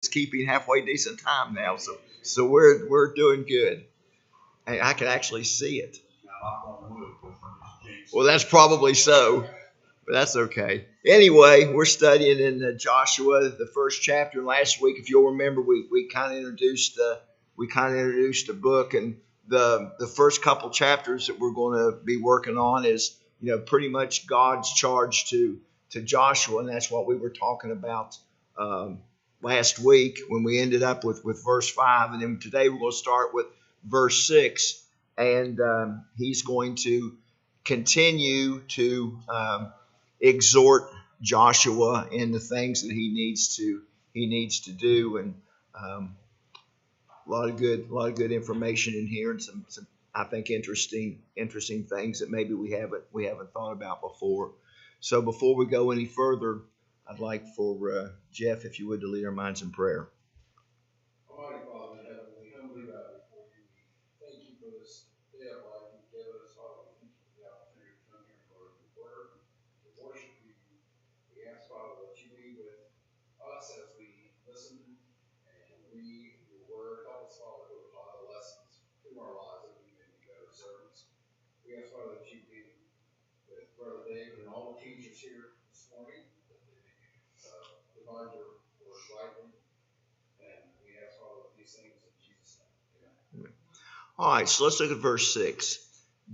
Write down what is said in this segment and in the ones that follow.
keeping halfway decent time now, so we're doing good. I can actually see it. Well, that's probably so, but that's okay. Anyway, we're studying in Joshua, the first chapter. Last week, if you'll remember, we kind of introduced the book, and the first couple chapters that we're going to be working on is pretty much God's charge to Joshua, and that's what we were talking about last week when we ended up with verse 5, and then today we're going to start with verse 6, and he's going to continue to exhort Joshua in the things that he needs to do, and a lot of good information in here, and some I think interesting things that maybe we haven't thought about before. So before we go any further, I'd like for Jeff, if you would, to lead our minds in prayer. Almighty Father in heaven, we humbly bow before you. We thank you for this day of life you've given us, Father. We thank you for the opportunity to come here and learn your word, to worship you. We ask, Father, that you be with us as we listen and read your word. Help us, Father, to apply the lessons to our lives that we may be better servants. We ask, Father, that you be with Brother David and all the teachers here this morning, that they may divide your word rightly. And we ask all of these things in Jesus' name. Amen. All right, so let's look at verse 6.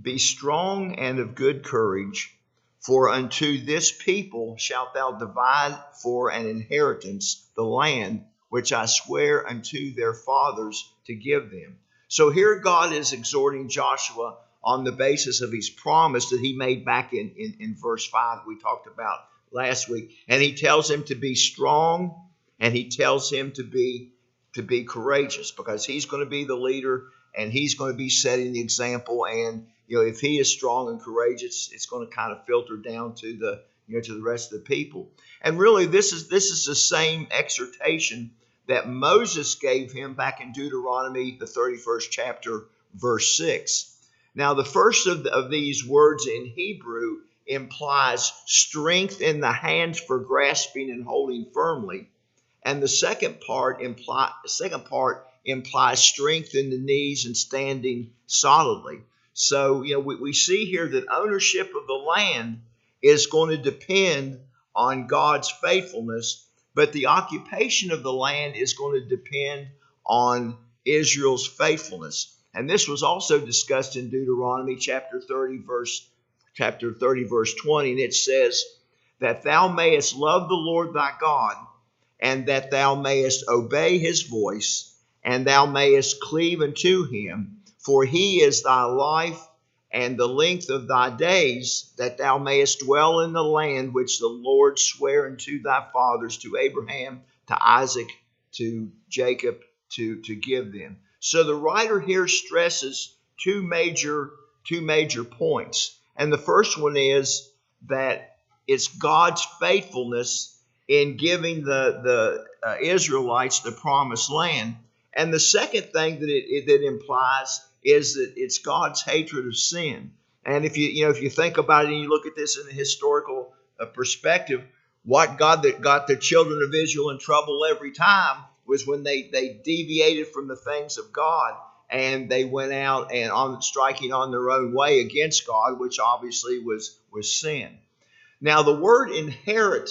Be strong and of good courage, for unto this people shalt thou divide for an inheritance the land which I swear unto their fathers to give them. So here God is exhorting Joshua on the basis of his promise that he made back in verse 5 we talked about last week. And he tells him to be strong, and he tells him to be courageous, because he's going to be the leader and he's going to be setting the example. And if he is strong and courageous, it's going to kind of filter down to the rest of the people. And really, this is the same exhortation that Moses gave him back in Deuteronomy, the 31st chapter, verse 6. Now, the first of these words in Hebrew implies strength in the hands for grasping and holding firmly. And the second part implies strength in the knees and standing solidly. So, we see here that ownership of the land is going to depend on God's faithfulness, but the occupation of the land is going to depend on Israel's faithfulness. And this was also discussed in Deuteronomy chapter 30, verse 20, and it says that thou mayest love the Lord thy God, and that thou mayest obey his voice, and thou mayest cleave unto him, for he is thy life and the length of thy days, that thou mayest dwell in the land which the Lord sware unto thy fathers, to Abraham, to Isaac, to Jacob, to give them. So the writer here stresses two major points. And the first one is that it's God's faithfulness in giving the Israelites the promised land. And the second thing that it implies is that it's God's hatred of sin. And if you think about it and you look at this in a historical perspective, what God that got the children of Israel in trouble every time was when they deviated from the things of God, and they went out and striking on their own way against God, which obviously was sin. Now, the word inherit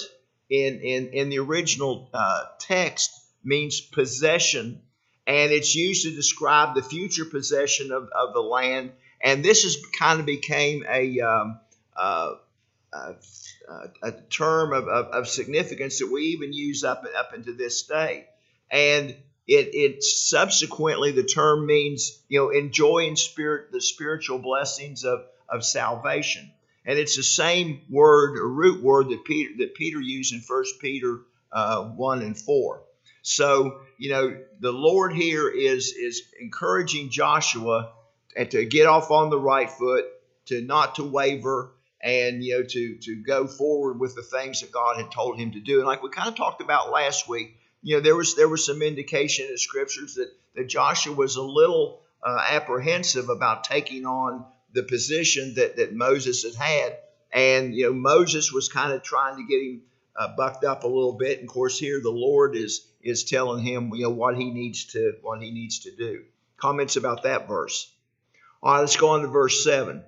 in the original text means possession, and it's used to describe the future possession of the land. And this has kind of became a term of significance that we even use up into this day. And it subsequently, the term means enjoying the spiritual blessings of salvation. And it's the same word, or root word, that Peter used in 1 Peter 1 and 4. So, the Lord here is encouraging Joshua to get off on the right foot, to not to waver, and to go forward with the things that God had told him to do. And like we kind of talked about last week, there was some indication in the scriptures that Joshua was a little apprehensive about taking on the position that Moses had. And Moses was kind of trying to get him bucked up a little bit. And of course, here the Lord is is telling him, what he needs to do. Comments about that verse. All right, let's go on to verse 7.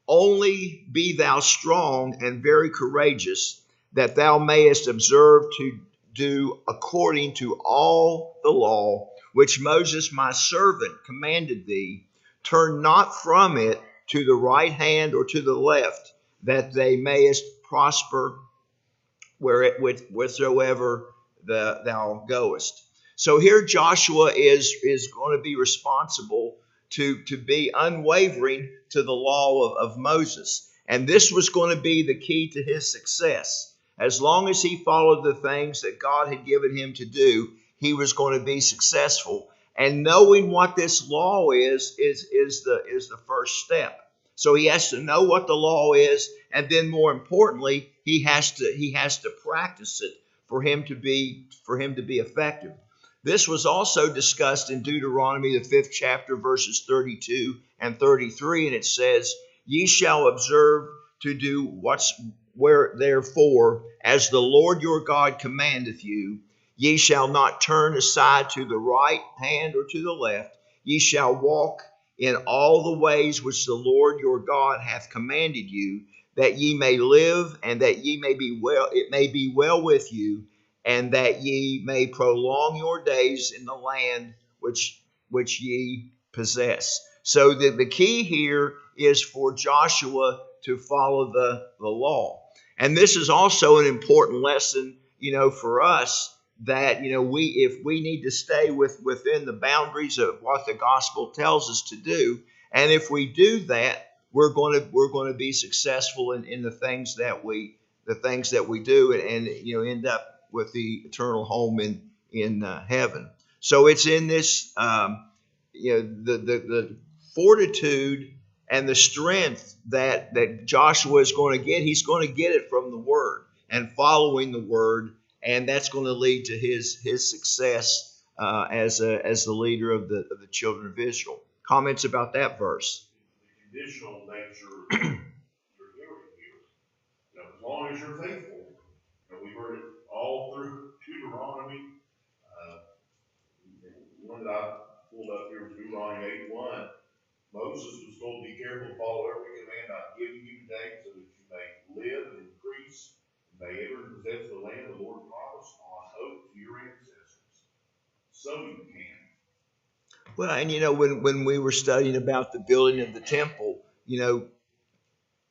Only be thou strong and very courageous, that thou mayest observe to do according to all the law which Moses my servant commanded thee. Turn not from it to the right hand or to the left, that they mayest prosper wheresoever thou goest. So here Joshua is going to be responsible to be unwavering to the law of Moses. And this was going to be the key to his success. As long as he followed the things that God had given him to do, he was going to be successful. And knowing what this law is the first step. So he has to know what the law is, and then more importantly, he has to practice it for him to be effective. This was also discussed in Deuteronomy, the 5th chapter, verses 32 and 33, and it says, "Ye shall observe to do therefore, as the Lord your God commandeth you. Ye shall not turn aside to the right hand or to the left. Ye shall walk in all the ways which the Lord your God hath commanded you, that ye may live, and that ye may be well, it may be well with you, and that ye may prolong your days in the land which ye possess." So the key here is for Joshua to follow the law. And this is also an important lesson, for us, that if we need to stay within the boundaries of what the gospel tells us to do, and if we do that, we're going to be successful in the things that we do, and end up with the eternal home in heaven. So it's in this the fortitude and the strength that Joshua is going to get. He's going to get it from the Word and following the Word. And that's going to lead to his success as the leader of the children of Israel. Comments about that verse? The conditional nature of your hearing here. As long as you're faithful, we heard it all through Deuteronomy. One that I pulled up here was Deuteronomy 8:1. Moses was told, "Be careful to follow every command I'm giving you today, so that you may live and increase, may enter and possess the land the Lord promised on oath to your ancestors." So you can. Well, and when we were studying about the building of the temple,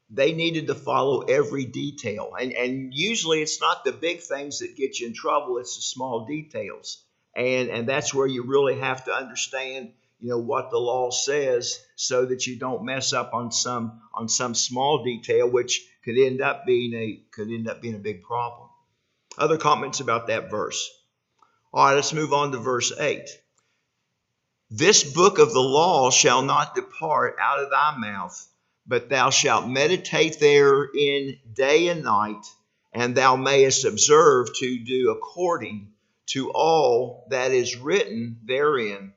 they needed to follow every detail. And usually it's not the big things that get you in trouble, it's the small details. And that's where you really have to understand, what the law says, so that you don't mess up on some small detail, which could end up being a big problem. Other comments about that verse? All right, let's move on to verse 8. "This book of the law shall not depart out of thy mouth, but thou shalt meditate therein day and night, and thou mayest observe to do according to all that is written therein.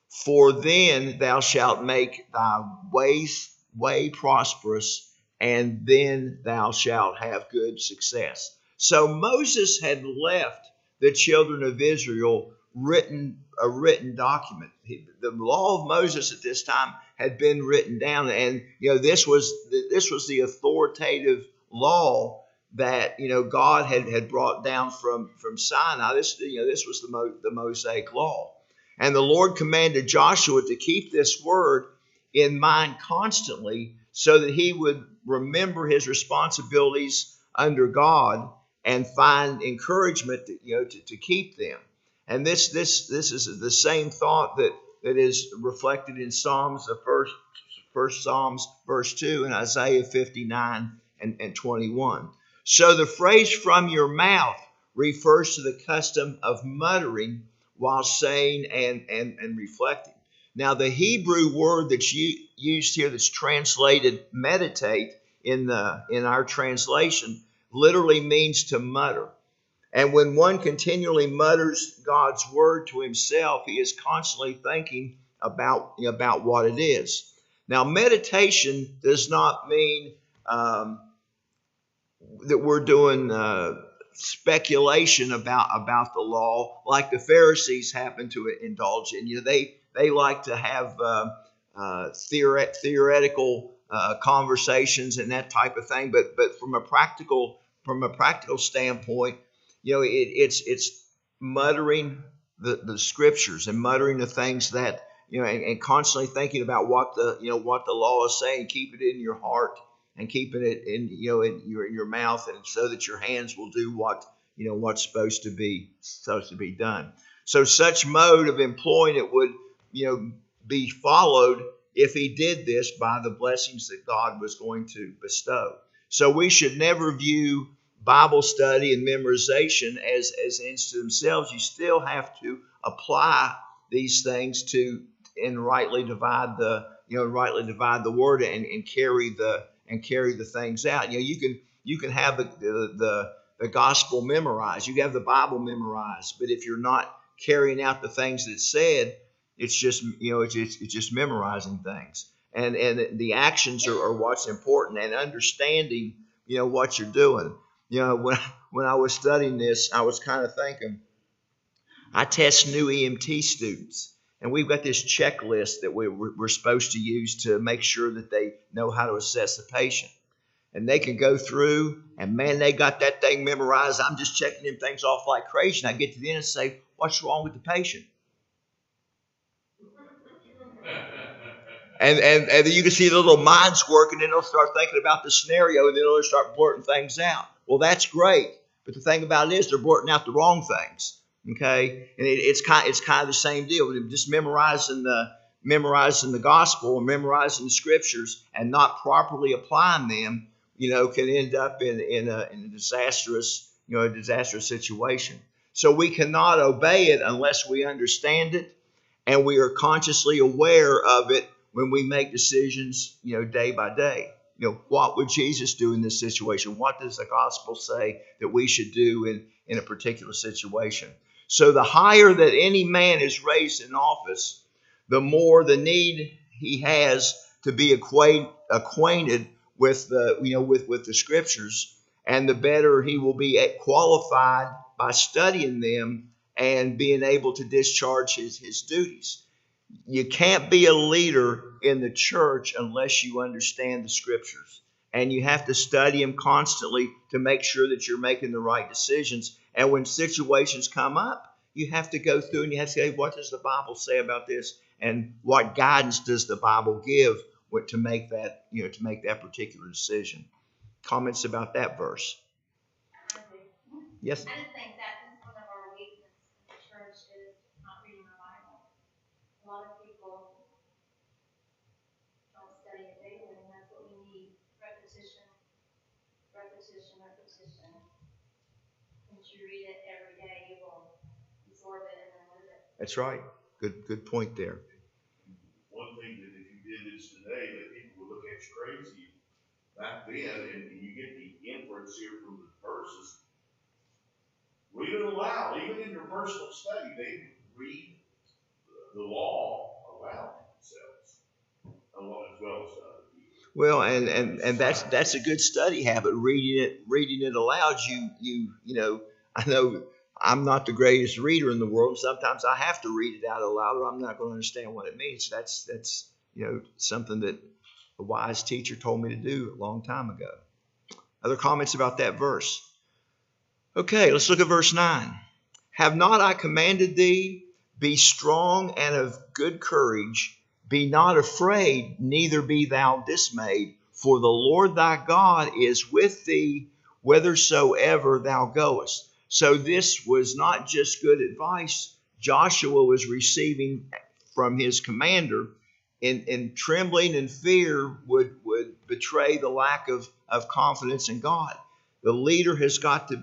For then thou shalt make thy way prosperous, and then thou shalt have good success." So Moses had left the children of Israel a written document. The law of Moses at this time had been written down, and this was the authoritative law that God had brought down from Sinai. This was the Mosaic law. And the Lord commanded Joshua to keep this word in mind constantly, so that he would remember his responsibilities under God and find encouragement to keep them. And this is the same thought that is reflected in Psalms, the first Psalms, verse 2, and Isaiah 59 and 21. So the phrase "from your mouth" refers to the custom of muttering while saying and reflecting. Now, the Hebrew word that's used here, that's translated meditate in our translation, literally means to mutter. And when one continually mutters God's word to himself, he is constantly thinking about what it is. Now, meditation does not mean that we're doing speculation about the law, like the Pharisees happen to indulge in. They like to have theoretical conversations and that type of thing. But from a practical standpoint, it's muttering the scriptures and muttering the things that and constantly thinking about what the law is saying, keep it in your heart and keeping it in in your mouth, and so that your hands will do what's supposed to be done. So such mode of employing it would be followed if he did this by the blessings that God was going to bestow. So we should never view Bible study and memorization as ends to themselves. You still have to apply these things and rightly divide the word and carry the things out. You can have the gospel memorized. You can have the Bible memorized, but if you're not carrying out the things that said, it's just memorizing things. And the actions are what's important, and understanding what you're doing. When I was studying this, I was kind of thinking, I test new EMT students, and we've got this checklist that we're supposed to use to make sure that they know how to assess the patient. And they can go through, and man, they got that thing memorized. I'm just checking them things off like crazy. And I get to the end and say, what's wrong with the patient? And you can see the little minds working, and they'll start thinking about the scenario, and then they'll start blurting things out. Well, that's great, but the thing about it is they're blurting out the wrong things. Okay, and it's kind of the same deal. Just memorizing the gospel and memorizing the scriptures and not properly applying them, can end up in a disastrous situation. So we cannot obey it unless we understand it and we are consciously aware of it when we make decisions, day by day. What would Jesus do in this situation? What does the gospel say that we should do in a particular situation? So the higher that any man is raised in office, the more the need he has to be acquainted with the scriptures, and the better he will be qualified by studying them and being able to discharge his duties. You can't be a leader in the church unless you understand the scriptures. And you have to study them constantly to make sure that you're making the right decisions. And when situations come up, you have to go through and you have to say, what does the Bible say about this? And what guidance does the Bible give to make that particular decision? Comments about that verse? Yes? I just think that is one of our weaknesses in the church is not reading the Bible. A lot of people don't study it daily, and that's what we need. Repetition. Once you read it every day, you will absorb it and then live it. That's right. Good point there. One thing that if you did this today, that people would look at you crazy back then, and you get the inference here from the verses. Read it aloud, even in your personal study. They read the law aloud themselves, as well as other people. Well, and that's a good study habit. Reading it aloud. I know I'm not the greatest reader in the world. Sometimes I have to read it out aloud, or I'm not going to understand what it means. That's something that a wise teacher told me to do a long time ago. Other comments about that verse? Okay, let's look at verse 9. Have not I commanded thee? Be strong and of good courage. Be not afraid, neither be thou dismayed. For the Lord thy God is with thee whithersoever thou goest. So this was not just good advice Joshua was receiving from his commander. And trembling and fear would betray the lack of confidence in God. The leader has got to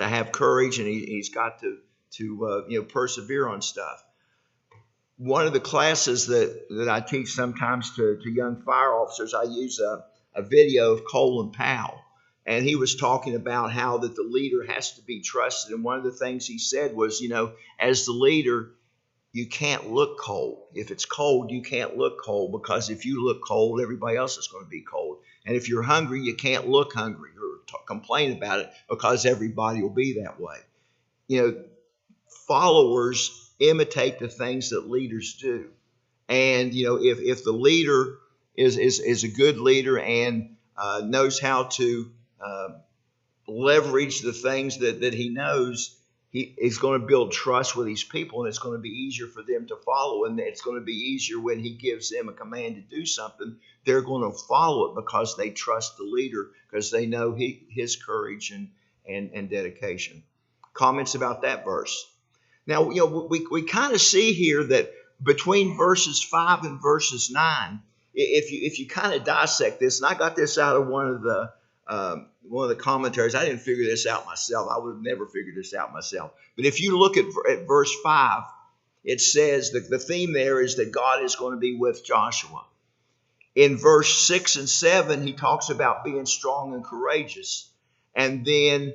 have courage, and he's got to persevere on stuff. One of the classes that I teach sometimes to young fire officers, I use a video of Caudill and Powell, and he was talking about how that the leader has to be trusted. And one of the things he said was, as the leader, you can't look cold. If it's cold, you can't look cold, because if you look cold, everybody else is going to be cold. And if you're hungry, you can't look hungry or complain about it, because everybody will be that way. Followers imitate the things that leaders do. And if the leader is a good leader and knows how to leverage the things that he knows, he is going to build trust with these people, and it's going to be easier for them to follow. And it's going to be easier when he gives them a command to do something. They're going to follow it because they trust the leader, because they know his courage and dedication. Comments about that verse? Now, we kind of see here that between verses 5 and verses 9, if you kind of dissect this, and I got this out of one of the commentaries. I didn't figure this out myself. I would have never figured this out myself. But if you look at verse 5, it says that the theme there is that God is going to be with Joshua. In verse 6 and 7, he talks about being strong and courageous. And then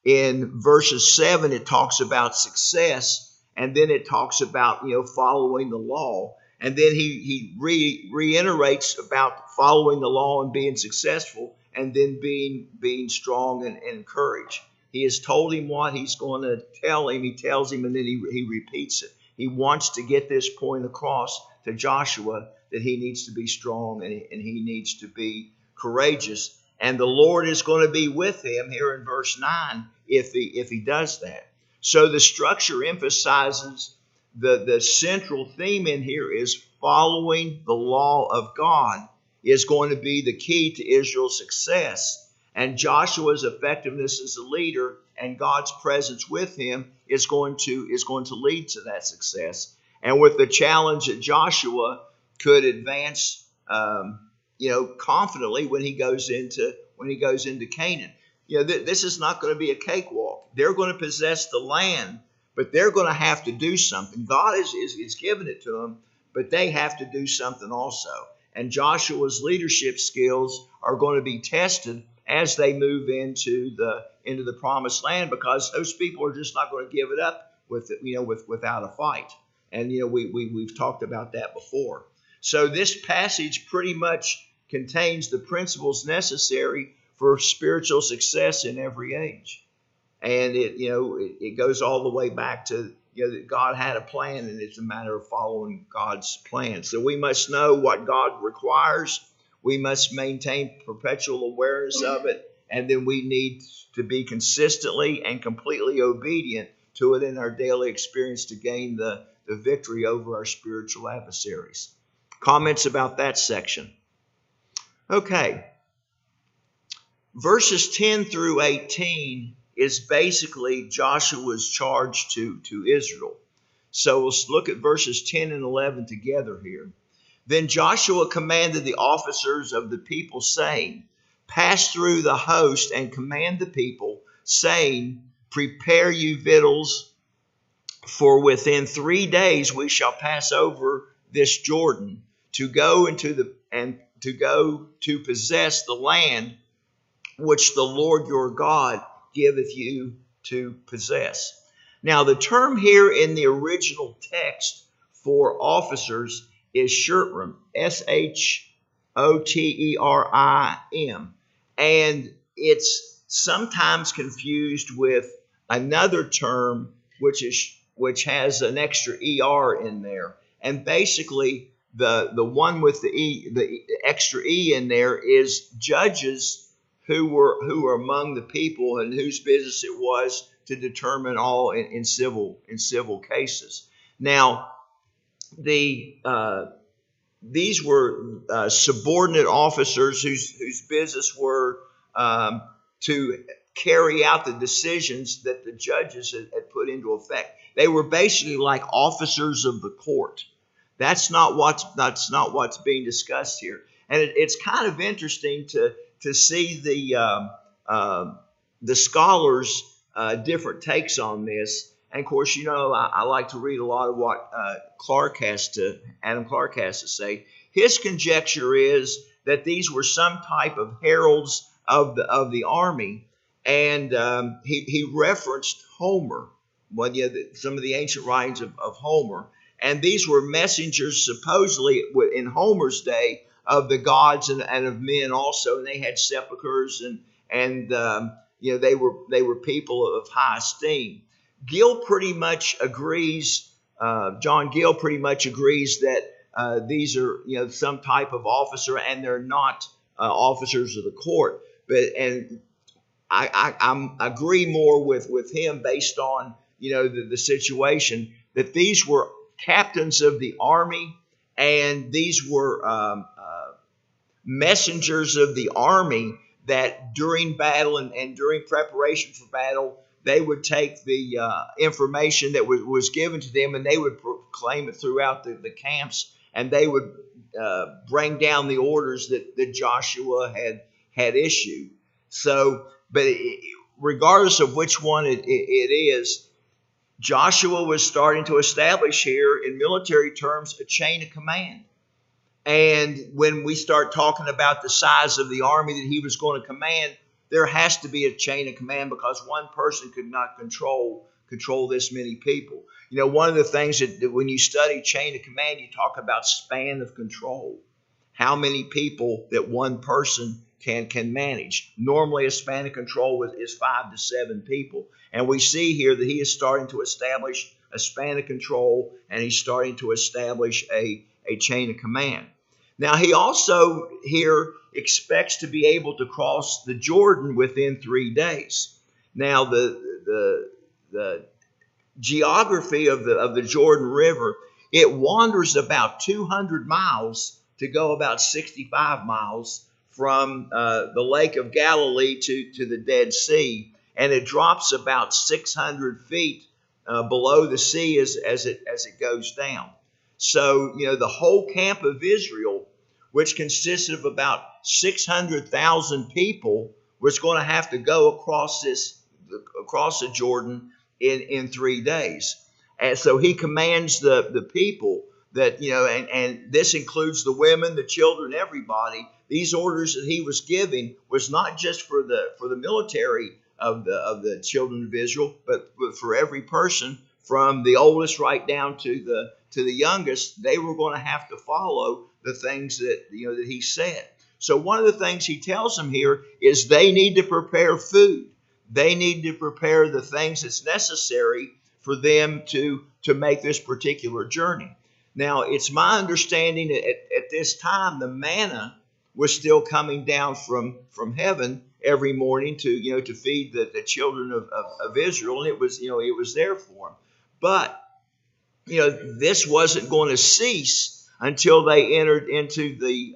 in verses 7, it talks about success. And then it talks about, following the law. And then he reiterates about following the law and being successful, and then being strong and courage. He has told him what he's going to tell him. He tells him, and then he repeats it. He wants to get this point across to Joshua that he needs to be strong and he needs to be courageous. And the Lord is going to be with him here in verse 9 if he does that. So the structure emphasizes the central theme in here is following the law of God is going to be the key to Israel's success. And Joshua's effectiveness as a leader and God's presence with him is going to lead to that success. And with the challenge that Joshua could advance, confidently when he goes into Canaan. This is not going to be a cakewalk. They're going to possess the land, but they're going to have to do something. God is giving it to them, but they have to do something also. And Joshua's leadership skills are going to be tested as they move into the promised land, because those people are just not going to give it up without a fight. And we've talked about that before. So this passage pretty much contains the principles necessary for spiritual success in every age. And it goes all the way back to that God had a plan, and it's a matter of following God's plan. So we must know what God requires. We must maintain perpetual awareness of it, and then we need to be consistently and completely obedient to it in our daily experience to gain the victory over our spiritual adversaries. Comments about that section? Okay. Verses 10 through 18 is basically Joshua's charge to Israel. So let's look at verses 10 and 11 together here. Then Joshua commanded the officers of the people, saying, pass through the host and command the people, saying, prepare you victuals, for within 3 days we shall pass over this Jordan to go to possess the land which the Lord your God giveth you to possess. Now, the term here in the original text for officers is Shurtrim, Shotterim, and it's sometimes confused with another term which has an extra er in there. And basically, the one with the extra e in there is judges who were among the people and whose business it was to determine all in civil cases. Now, these were subordinate officers whose business were to carry out the decisions that the judges had put into effect. They were basically like officers of the court. That's not what's being discussed here. And it's kind of interesting to see the scholars' different takes on this. And of course, I like to read a lot of what Adam Clark has to say. His conjecture is that these were some type of heralds of the army, and he referenced Homer, some of the ancient writings of Homer, and these were messengers supposedly in Homer's day of the gods and of men also, and they had sepulchres, and they were people of high esteem. Gill pretty much agrees. John Gill pretty much agrees that these are some type of officer, and they're not officers of the court. And I agree more with him based on the situation, that these were captains of the army, and these were messengers of the army, that during battle and during preparation for battle, they would take the information that was given to them, and they would proclaim it throughout the camps, and they would bring down the orders that Joshua had issued. So, but regardless of which one it is, Joshua was starting to establish here, in military terms, a chain of command. And when we start talking about the size of the army that he was going to command, there has to be a chain of command, because one person could not control this many people. One of the things that when you study chain of command, you talk about span of control. How many people that one person can manage. Normally, a span of control is 5 to 7 people. And we see here that he is starting to establish a span of control, and he's starting to establish a chain of command. Now, he also here expects to be able to cross the Jordan within 3 days. Now, the geography of the Jordan River, it wanders about 200 miles to go about 65 miles from the Lake of Galilee to the Dead Sea, and it drops about 600 feet below the sea as it goes down. So, the whole camp of Israel, which consisted of about 600,000 people, was going to have to go across the Jordan in 3 days. And so he commands the people that, and this includes the women, the children, everybody. These orders that he was giving was not just for the military of the children of Israel, but for every person, from the oldest right down to the youngest. They were going to have to follow the things that he said. So one of the things he tells them here is they need to prepare food. They need to prepare the things that's necessary for them to make this particular journey. Now, it's my understanding that at this time, the manna was still coming down from heaven every morning to feed the children of Israel, and it was there for them. But this wasn't going to cease until they entered into the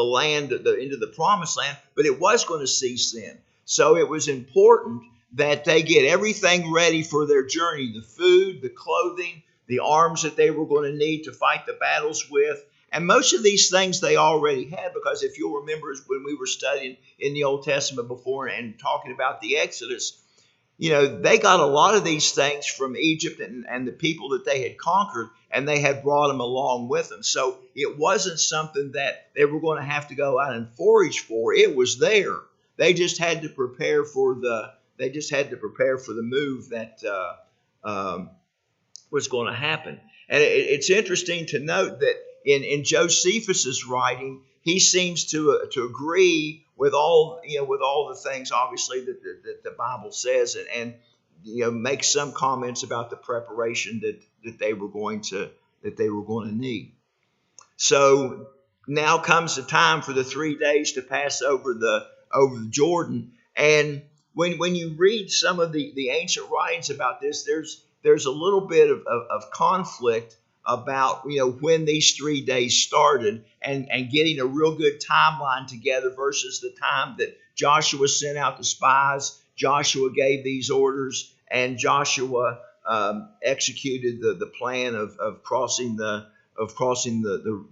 land, into the promised land. But it was going to cease then. So it was important that they get everything ready for their journey: the food, the clothing, the arms that they were going to need to fight the battles with. And most of these things they already had, because if you'll remember, when we were studying in the Old Testament before and talking about the Exodus, they got a lot of these things from Egypt and the people that they had conquered, and they had brought them along with them. So it wasn't something that they were going to have to go out and forage for. It was there. They just had to prepare for the move that was going to happen. And it's interesting to note that in Josephus's writing, he seems to agree with all the things, obviously, that the Bible says, and make some comments about the preparation that they were going to need. So now comes the time for the 3 days to pass over the Jordan. And when you read some of the ancient writings about this, there's a little bit of conflict about when these 3 days started, and getting a real good timeline together versus the time that Joshua sent out the spies. Joshua gave these orders, and Joshua executed the plan of crossing the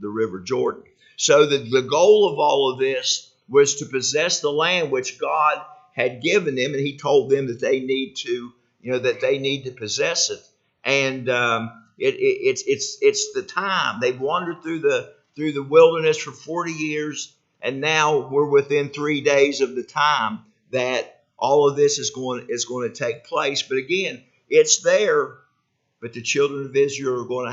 river Jordan. So the goal of all of this was to possess the land which God had given them, and he told them that they need to possess it. And it's the time they've wandered through the wilderness for 40 years, and now we're within 3 days of the time that all of this is going to take place. But again, it's there, but the children of Israel they're going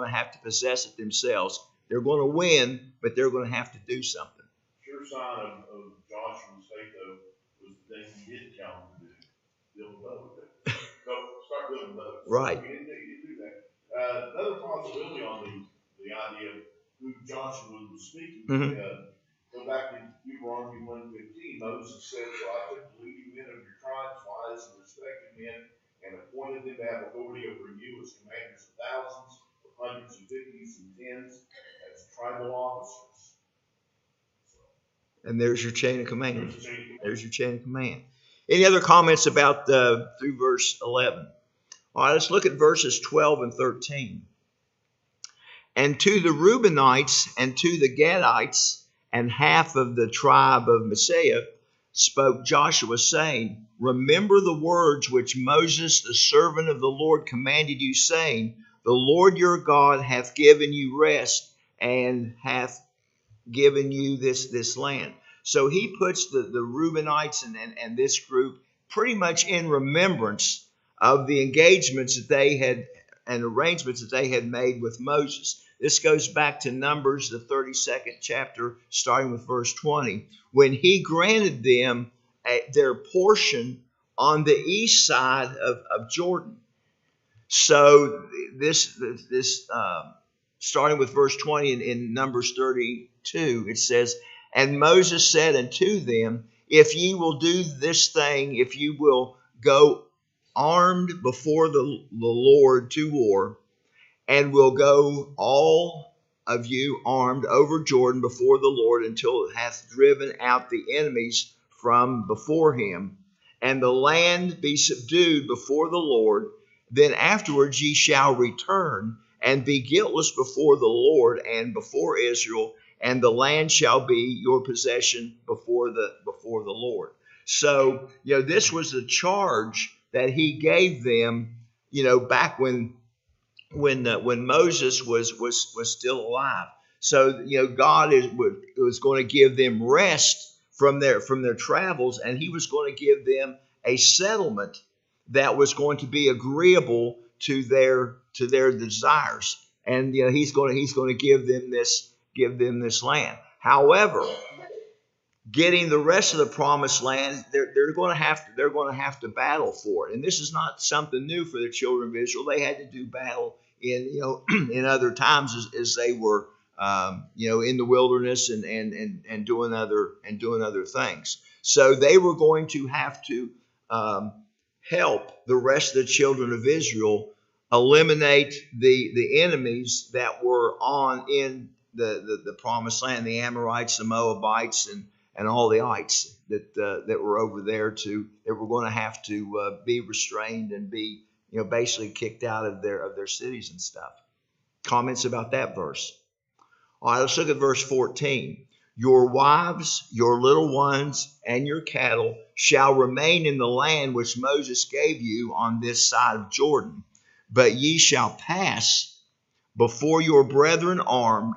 to have to possess it themselves. They're going to win, but they're going to have to do something. Sure sign of Joshua's faith, though, was the thing he didn't tell him to do. Build a boat. Go start building boats. Right. He didn't do that. Another possibility on the idea of who Joshua was speaking. Go back to Deuteronomy 1:15. Moses said, "So I took the leading men of your tribes, wise and respected men, and appointed them to have authority over you as commanders of thousands, of hundreds and fifties and tens, as tribal officers." And there's your chain of command. There's your chain of command. Any other comments about through verse 11? All right, let's look at verses 12 and 13. And to the Reubenites and to the Gadites and half of the tribe of Messiah spoke Joshua, saying, Remember the words which Moses, the servant of the Lord, commanded you, saying, The Lord your God hath given you rest and hath given you this land. So he puts the Reubenites and this group pretty much in remembrance of the engagements that they had and arrangements that they had made with Moses. This goes back to Numbers, the 32nd chapter, starting with verse 20, when he granted them their portion on the east side of Jordan. So this starting with verse 20 in Numbers 32, it says, And Moses said unto them, If ye will do this thing, if you will go armed before the Lord to war, and will go all of you armed over Jordan before the Lord until it hath driven out the enemies from before him, and the land be subdued before the Lord, then afterwards ye shall return and be guiltless before the Lord and before Israel, and the land shall be your possession before the Lord. So, this was the charge that he gave them, back when Moses was still alive. So, God was going to give them rest from their travels, and he was going to give them a settlement that was going to be agreeable to their desires. And he's going to give them this land. However, getting the rest of the promised land, they're going to have to battle for it. And this is not something new for the children of Israel. They had to do battle in other times as they were in the wilderness and doing other things. So they were going to have to help the rest of the children of Israel eliminate the enemies that were in the promised land, the Amorites, the Moabites, and all the ites that were over there that were going to have to be restrained and be basically kicked out of their cities and stuff. Comments about that verse? All right, let's look at verse 14. Your wives, your little ones, and your cattle shall remain in the land which Moses gave you on this side of Jordan, but ye shall pass before your brethren armed,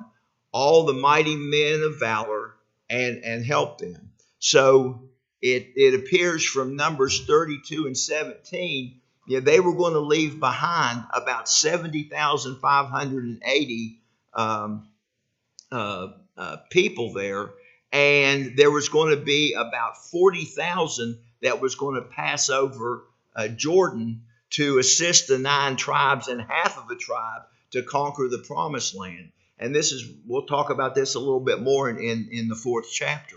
all the mighty men of valor, and help them. So it appears from Numbers 32 and 17, they were going to leave behind about 70,580 people there, and there was going to be about 40,000 that was going to pass over Jordan to assist the 9 tribes and half of the tribe to conquer the promised land. And we'll talk about this a little bit more in the 4th chapter.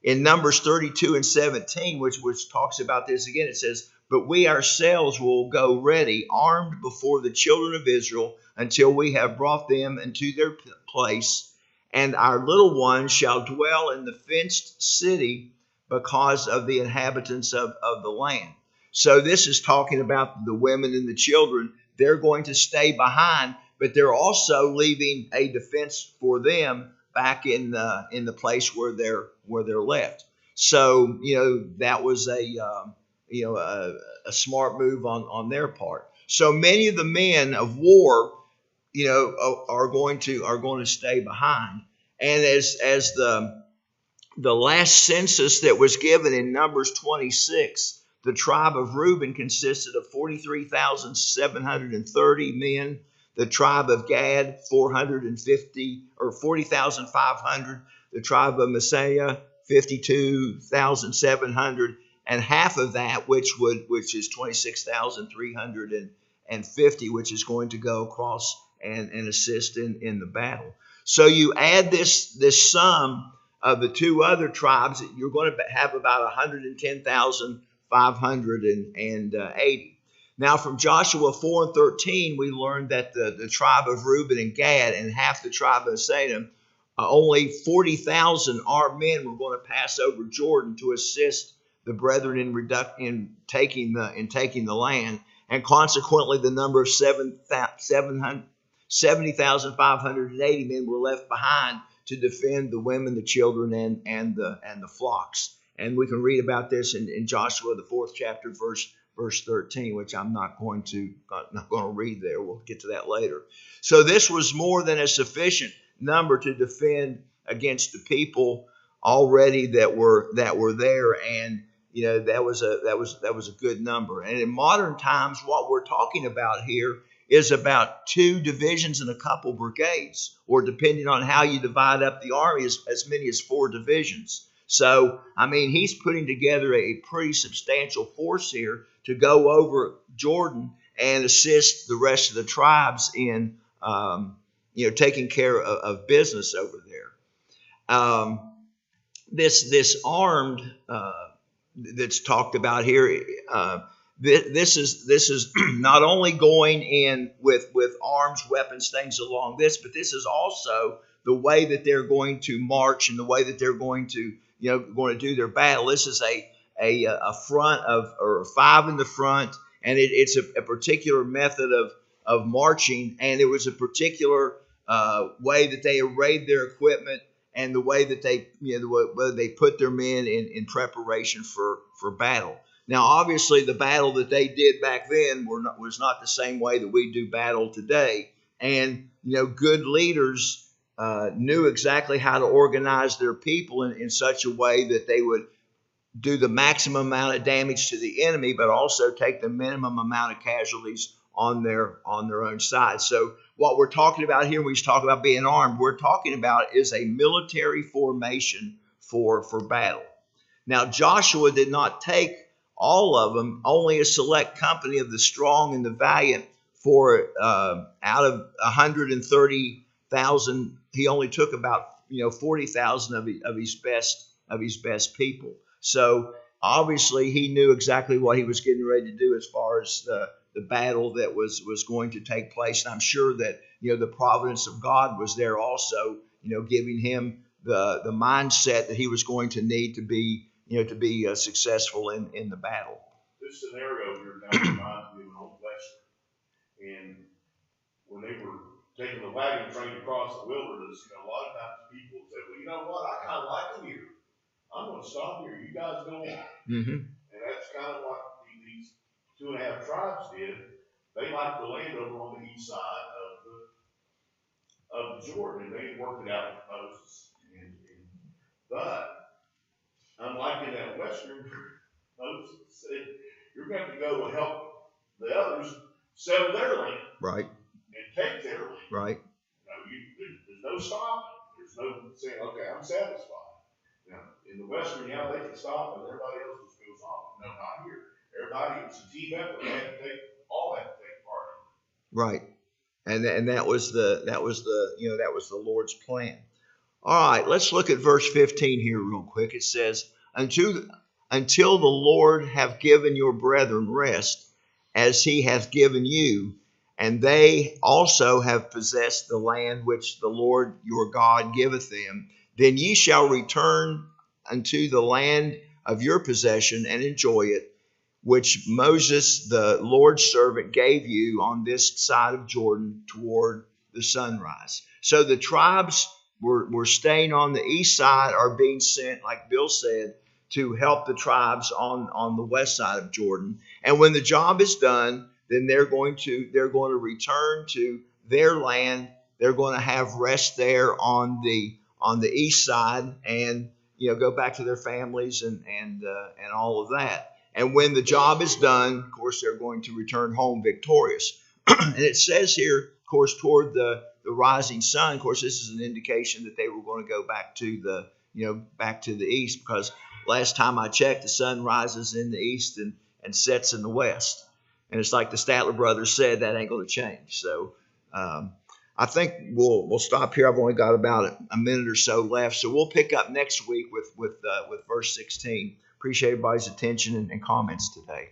In Numbers 32 and 17, which talks about this again, it says, But we ourselves will go ready, armed before the children of Israel, until we have brought them into their place, and our little ones shall dwell in the fenced city because of the inhabitants of the land. So this is talking about the women and the children. They're going to stay behind, but they're also leaving a defense for them back in the place where they're left. So that was a smart move on their part. So many of the men of war are going to stay behind. And as the last census that was given in Numbers 26, the tribe of Reuben consisted of 43,730 men. The tribe of Gad, 450 or 40,500. The tribe of Messiah, 52,700, and half of that, which is 26,350, which is going to go across and assist in the battle. So you add this sum of the two other tribes, you're going to have about 110,580. Now, from Joshua 4 and 13, we learned that the tribe of Reuben and Gad and half the tribe of Satan, only 40,000 armed men were going to pass over Jordan to assist the brethren in taking the land, and consequently, the number of 70,580 men were left behind to defend the women, the children, and the flocks. And we can read about this in Joshua, the 4th chapter, verse 13, which I'm not going to read there. We'll get to that later. So this was more than a sufficient number to defend against the people already that were there, and that was a good number. And in modern times, what we're talking about here is about 2 divisions and a couple brigades, or depending on how you divide up the army, as many as 4 divisions. So, I mean, he's putting together a pretty substantial force here to go over Jordan and assist the rest of the tribes in, taking care of business over there. This armed that's talked about here, this is not only going in with arms, weapons, things along this, but this is also the way that they're going to march and the way that they're going to do their battle. This is a front or 5 in the front, and it's a particular method of marching, and it was a particular way that they arrayed their equipment, and the way that they whether they put their men in preparation for battle. Now, obviously, the battle that they did back then was not the same way that we do battle today, and good leaders knew exactly how to organize their people in such a way that they would do the maximum amount of damage to the enemy, but also take the minimum amount of casualties on their own side. So what we're talking about here when we talk about being armed, we're talking about is a military formation for battle. Now, Joshua did not take all of them, only a select company of the strong and the valiant. For out of 130,000, he only took about 40,000 of his best people. So obviously he knew exactly what he was getting ready to do as far as the battle that was going to take place. And I'm sure that the providence of God was there also, giving him the mindset that he was going to need to be successful in the battle. This scenario here kind of reminds me of an old Western. And when they were taking the wagon train across the wilderness, a lot of times people would say, well, you know what, I kind of like it here. I'm going to stop here. You guys go on. Mm-hmm. And that's kind of what these 2.5 tribes did. They liked the land over on the east side of the Jordan, and they worked it out with Moses. But unlike in that Western, Moses said, you're going to go and help the others settle their land. Right. And take their land. Right. There's no stopping. There's no saying, okay, I'm satisfied. Now, in the Western, they can stop, and everybody else just goes on. No, not here. Everybody, it's a team effort. They have to take part in it. Right. And that was the Lord's plan. All right, let's look at verse 15 here real quick. It says, until the Lord have given your brethren rest, as he hath given you, and they also have possessed the land which the Lord your God giveth them, then ye shall return unto the land of your possession and enjoy it, which Moses, the Lord's servant, gave you on this side of Jordan toward the sunrise. So the tribes were staying on the east side, are being sent, like Bill said, to help the tribes on the west side of Jordan. And when the job is done, then they're going to return to their land. They're going to have rest there on the east side, and go back to their families and all of that. And when the job is done, of course, they're going to return home victorious. And it says here, of course, toward the rising sun. Of course, this is an indication that they were going to go back to back to the east, because last time I checked, the sun rises in the east and sets in the west. And it's like the Statler brothers said, that ain't going to change. So I think we'll stop here. I've only got about a minute or so left, so we'll pick up next week with verse 16. Appreciate everybody's attention and comments today.